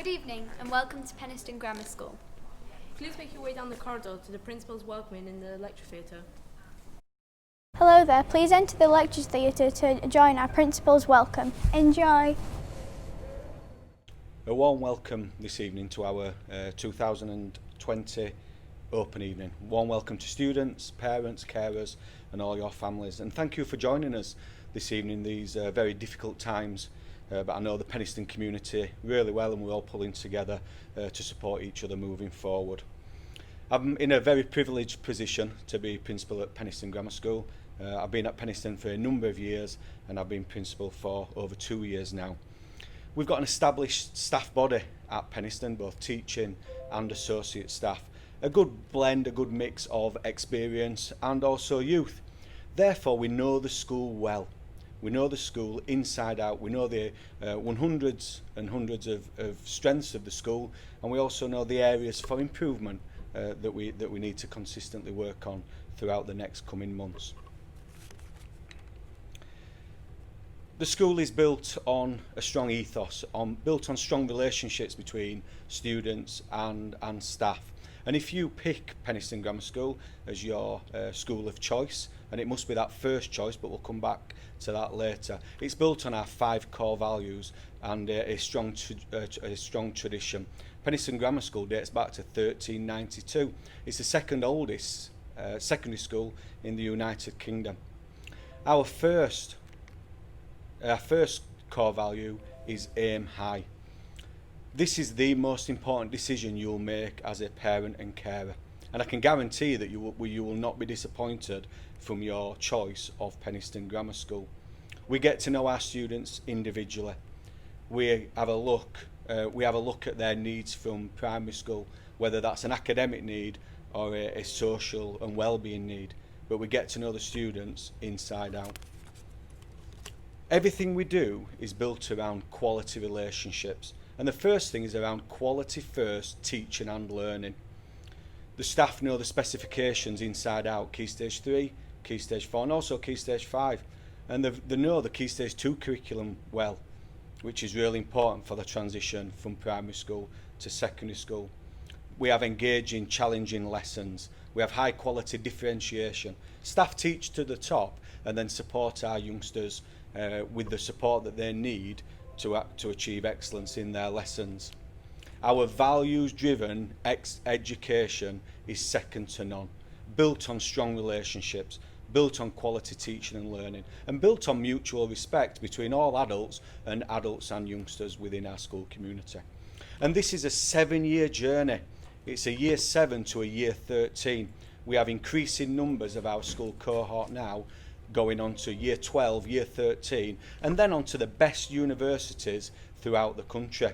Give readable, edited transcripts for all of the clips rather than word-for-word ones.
Good evening and welcome to Penistone Grammar School. Please make your way down the corridor to the principal's welcoming in the lecture theatre. Hello there, please enter the lecture theatre to join our principal's welcome. Enjoy! A warm welcome this evening to our 2020 open evening. Warm welcome to students, parents, carers and all your families, and thank you for joining us this evening in these very difficult times, but I know the Penistone community really well and we're all pulling together to support each other moving forward. I'm in a very privileged position to be principal at Penistone Grammar School. I've been at Penistone for a number of years and I've been principal for over 2 years now. We've got an established staff body at Penistone, both teaching and associate staff. A good blend, a good mix of experience and also youth. Therefore, we know the school well. We know the school inside out. We know the hundreds and hundreds of strengths of the school, and we also know the areas for improvement that we need to consistently work on throughout the next coming months. The school is built on a strong ethos, built on strong relationships between students and staff. And if you pick Penistone Grammar School as your school of choice, and it must be that first choice, but we'll come back to that later, it's built on our 5 core values and a strong tradition. Penistone Grammar School dates back to 1392. It's the second oldest secondary school in the United Kingdom. Our first core value is aim high. This is the most important decision you'll make as a parent and carer, and I can guarantee that you will not be disappointed from your choice of Penistone Grammar School. We get to know our students individually. We have a look at their needs from primary school, whether that's an academic need or a social and well-being need, but we get to know the students inside out. Everything we do is built around quality relationships, and the first thing is around quality first teaching and learning. The staff know the specifications inside out, Key Stage 3, Key Stage 4 and also Key Stage 5, and they know the Key Stage 2 curriculum well, which is really important for the transition from primary school to secondary school. We have engaging, challenging lessons. We have high quality differentiation. Staff teach to the top and then support our youngsters with the support that they need to achieve excellence in their lessons. Our values-driven education is second to none, built on strong relationships, built on quality teaching and learning, and built on mutual respect between all adults and youngsters within our school community. And this is a 7-year journey. It's a year 7 to a year 13. We have increasing numbers of our school cohort now, going on to year 12, year 13, and then on to the best universities throughout the country.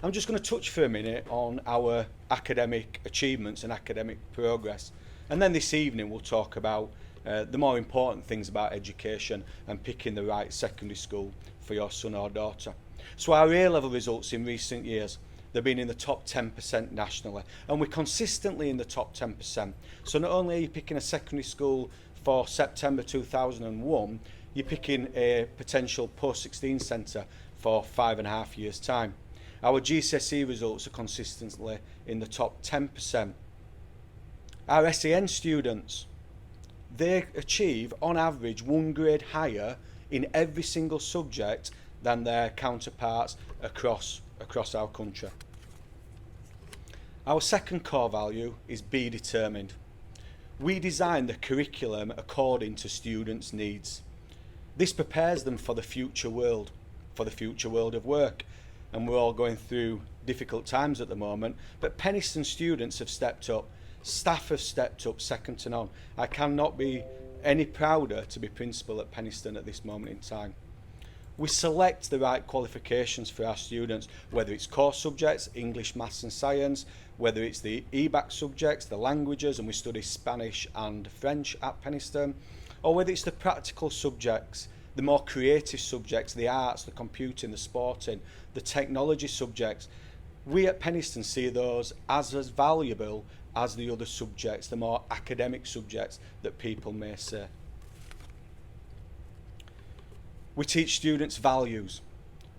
I'm just going to touch for a minute on our academic achievements and academic progress, and then this evening we'll talk about the more important things about education and picking the right secondary school for your son or daughter. So our A-level results in recent years, they've been in the top 10% nationally, and we're consistently in the top 10%. So not only are you picking a secondary school for September 2001, you're picking a potential post-16 centre for 5.5 years' time. Our GCSE results are consistently in the top 10%. Our SEN students, they achieve on average 1 grade higher in every single subject than their counterparts across our country. Our second core value is be determined. We design the curriculum according to students' needs. This prepares them for the future world of work. And we're all going through difficult times at the moment, but Penistone students have stepped up. Staff have stepped up second to none. I cannot be any prouder to be principal at Penistone at this moment in time. We select the right qualifications for our students, whether it's core subjects, English, Maths and Science, whether it's the EBAC subjects, the languages, and we study Spanish and French at Penistone, or whether it's the practical subjects, the more creative subjects, the arts, the computing, the sporting, the technology subjects. We at Penistone see those as valuable as the other subjects, the more academic subjects that people may say. We teach students values.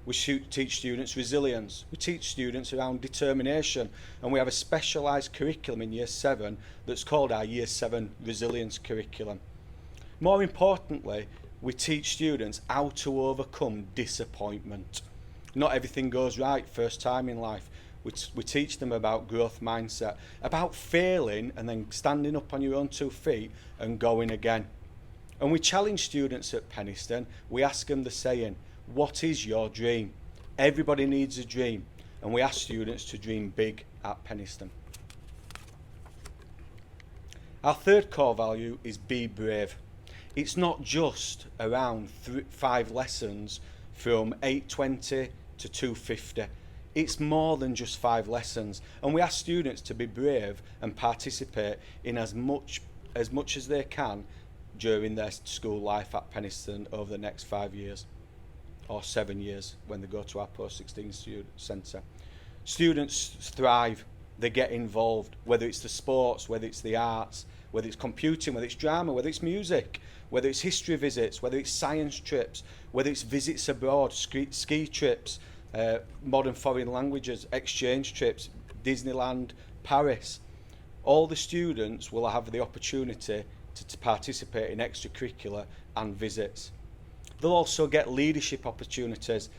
We teach students resilience. We teach students around determination. And we have a specialised curriculum in Year 7 that's called our Year 7 Resilience Curriculum. More importantly, we teach students how to overcome disappointment. Not everything goes right first time in life. We teach them about growth mindset, about failing and then standing up on your own 2 feet and going again. And we challenge students at Penistone. We ask them the saying, what is your dream? Everybody needs a dream. And we ask students to dream big at Penistone. Our third core value is be brave. It's not just around 5 lessons from 8:20 to 2:50. It's more than just 5 lessons, and we ask students to be brave and participate in as much as they can during their school life at Penistone over the next 5 years or 7 years when they go to our post-16 student centre. Students thrive, they get involved, whether it's the sports, whether it's the arts, whether it's computing, whether it's drama, whether it's music, whether it's history visits, whether it's science trips, whether it's visits abroad, ski trips, modern foreign languages, exchange trips, Disneyland, Paris. All the students will have the opportunity to participate in extracurricular and visits. They'll also get leadership opportunities.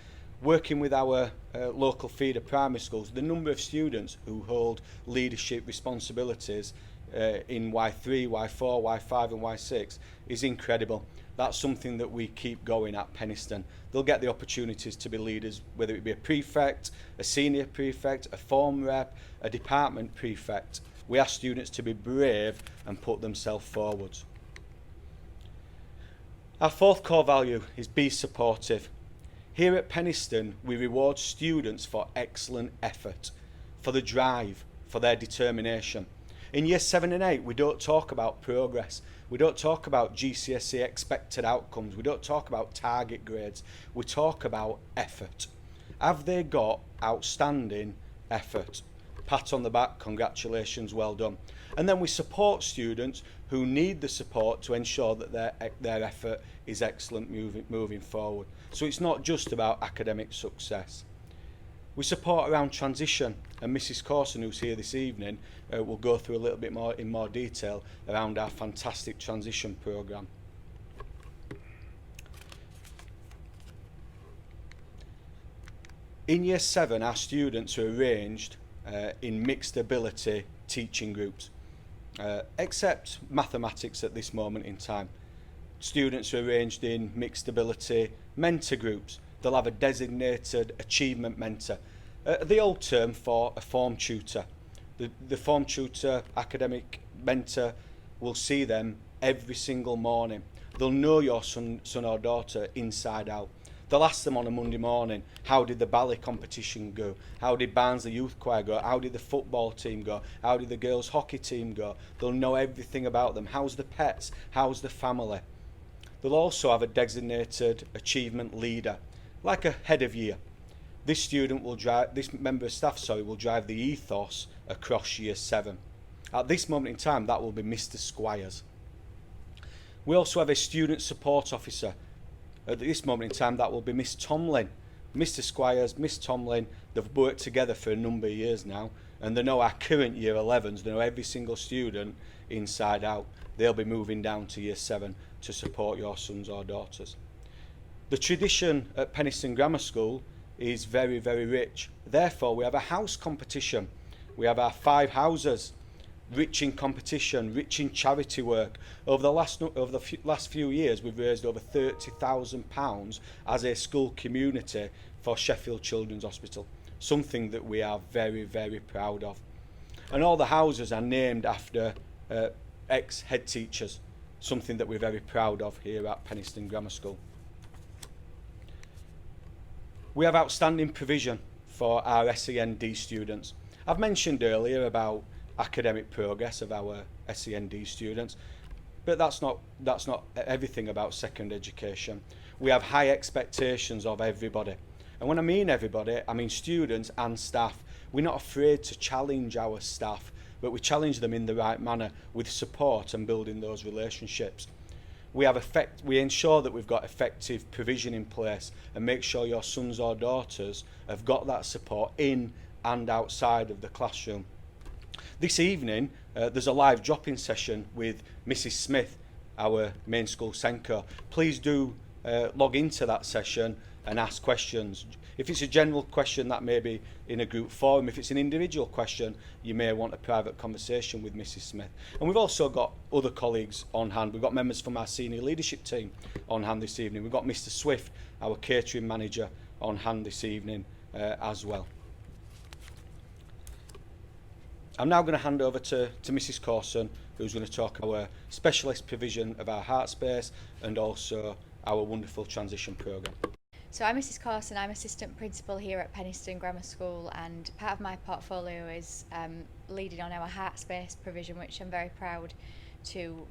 Working with our local feeder primary schools, the number of students who hold leadership responsibilities in Y3, Y4, Y5 and Y6 is incredible. That's something that we keep going at Penistone. They'll get the opportunities to be leaders, whether it be a prefect, a senior prefect, a form rep, a department prefect. We ask students to be brave and put themselves forward. Our fourth core value is be supportive. Here at Penistone, we reward students for excellent effort, for the drive, for their determination. In Year 7 and 8, we don't talk about progress. We don't talk about GCSE expected outcomes. We don't talk about target grades. We talk about effort. Have they got outstanding effort? Pat on the back, congratulations, well done. And then we support students who need the support to ensure that their effort is excellent moving forward. So it's not just about academic success. We support around transition, and Mrs. Corson, who's here this evening, will go through a little bit more in more detail around our fantastic transition programme. In Year 7, our students are arranged in mixed ability teaching groups, except mathematics at this moment in time. Students are arranged in mixed ability mentor groups. They'll have a designated achievement mentor, the old term for a form tutor. The form tutor, academic mentor, will see them every single morning. They'll know your son or daughter inside out. They'll ask them on a Monday morning, how did the ballet competition go? How did Barnsley Youth Choir go? How did the football team go? How did the girls' hockey team go? They'll know everything about them. How's the pets? How's the family? They'll also have a designated achievement leader, like a head of year. This member of staff will drive the ethos across Year 7. At this moment in time, that will be Mr. Squires. We also have a student support officer. At this moment in time, that will be Miss Tomlin. Mr. Squires, Miss Tomlin, they've worked together for a number of years now, and they know our current Year 11s, they know every single student inside out. They'll be moving down to Year 7 to support your sons or daughters. The tradition at Penistone Grammar School is very, very rich. Therefore, we have a house competition. We have our 5 houses, rich in competition, rich in charity work. Over the last few years, we've raised over £30,000 as a school community for Sheffield Children's Hospital, something that we are very, very proud of. And all the houses are named after ex-head teachers, something that we're very proud of here at Penistone Grammar School. We have outstanding provision for our SEND students. I've mentioned earlier about academic progress of our SEND students, but that's not everything about secondary education. We have high expectations of everybody. And when I mean everybody, I mean students and staff. We're not afraid to challenge our staff, but we challenge them in the right manner with support and building those relationships. we ensure that we've got effective provision in place and make sure your sons or daughters have got that support in and outside of the classroom. This evening there's a live drop-in session with Mrs. Smith, our main school Senko. Please do log into that session and ask questions. If it's a general question, that may be in a group forum. If it's an individual question, you may want a private conversation with Mrs. Smith. And we've also got other colleagues on hand. We've got members from our senior leadership team on hand this evening. We've got Mr. Swift, our catering manager, on hand this evening as well. I'm now going to hand over to Mrs. Corson, who's going to talk about our specialist provision of our heart space and also our wonderful transition programme. So I'm Mrs. Corson, I'm assistant principal here at Penistone Grammar School, and part of my portfolio is leading on our heart space provision, which I'm very proud to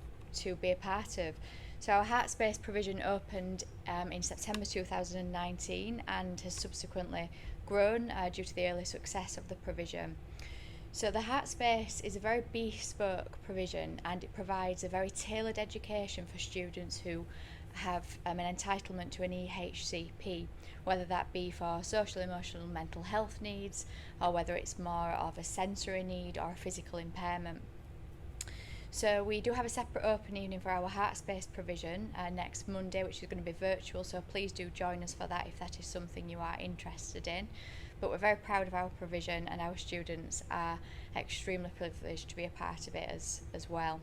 be a part of. So our heart space provision opened in September 2019 and has subsequently grown due to the early success of the provision. So the heart space is a very bespoke provision, and it provides a very tailored education for students who have an entitlement to an EHCP, whether that be for social, emotional, mental health needs, or whether it's more of a sensory need or a physical impairment. So we do have a separate open evening for our heart space provision next Monday, which is going to be virtual, so please do join us for that if that is something you are interested in. But we're very proud of our provision, and our students are extremely privileged to be a part of it as well.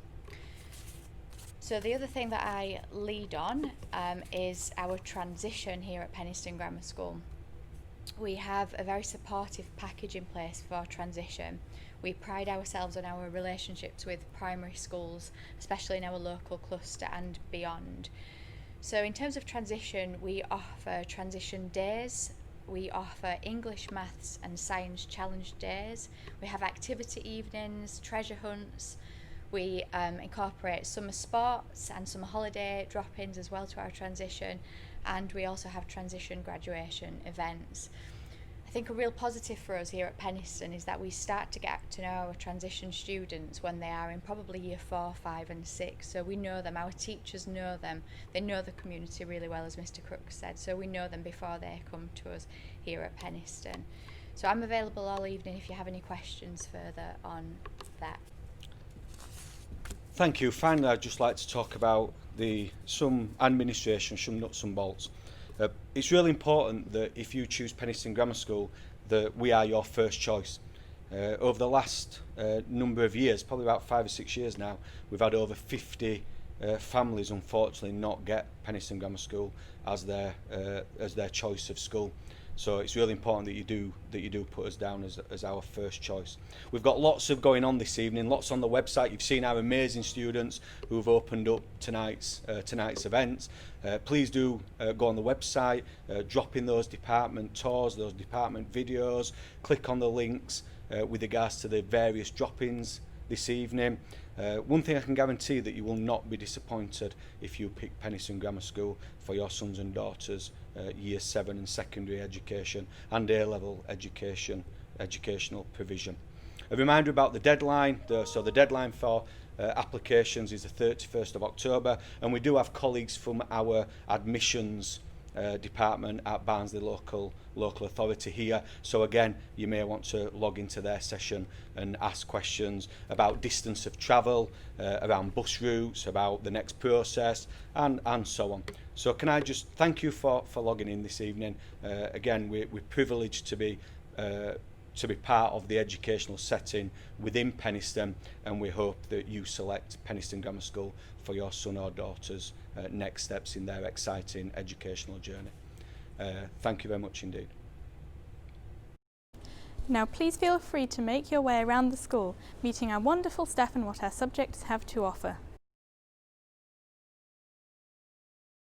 So the other thing that I lead on is our transition here at Penistone Grammar School. We have a very supportive package in place for transition. We pride ourselves on our relationships with primary schools, especially in our local cluster and beyond. So in terms of transition, we offer transition days. We offer English, Maths and Science challenge days. We have activity evenings, treasure hunts. We incorporate summer sports and summer holiday drop-ins as well to our transition, and we also have transition graduation events. I think a real positive for us here at Penistone is that we start to get to know our transition students when they are in probably year 4, 5 and 6. So we know them, our teachers know them, they know the community really well, as Mr. Crooks said, so we know them before they come to us here at Penistone. So I'm available all evening if you have any questions further on that. Thank you. Finally, I'd just like to talk about some administration, some nuts and bolts. It's really important that if you choose Penistone Grammar School, that we are your first choice. Over the last number of years, probably about 5 or 6 years now, we've had over 50 families unfortunately not get Penistone Grammar School as their choice of school. So it's really important that you do put us down as our first choice. We've got lots of going on this evening, lots on the website. You've seen our amazing students who have opened up tonight's events. Please do go on the website, drop in those department tours, those department videos, click on the links with regards to the various drop-ins this evening. One thing I can guarantee that you will not be disappointed if you pick Penistone Grammar School for your sons and daughters year 7 and secondary education and A-level educational provision. A reminder about the deadline. So the deadline for applications is the 31st of October, and we do have colleagues from our admissions department at Barnsley local authority here. So again, you may want to log into their session and ask questions about distance of travel, around bus routes, about the next process, and so on. So can I just thank you for logging in this evening. Again, we're privileged to be part of the educational setting within Penistone, and we hope that you select Penistone Grammar School for your son or daughter's next steps in their exciting educational journey. Thank you very much indeed. Now please feel free to make your way around the school, meeting our wonderful staff and what our subjects have to offer.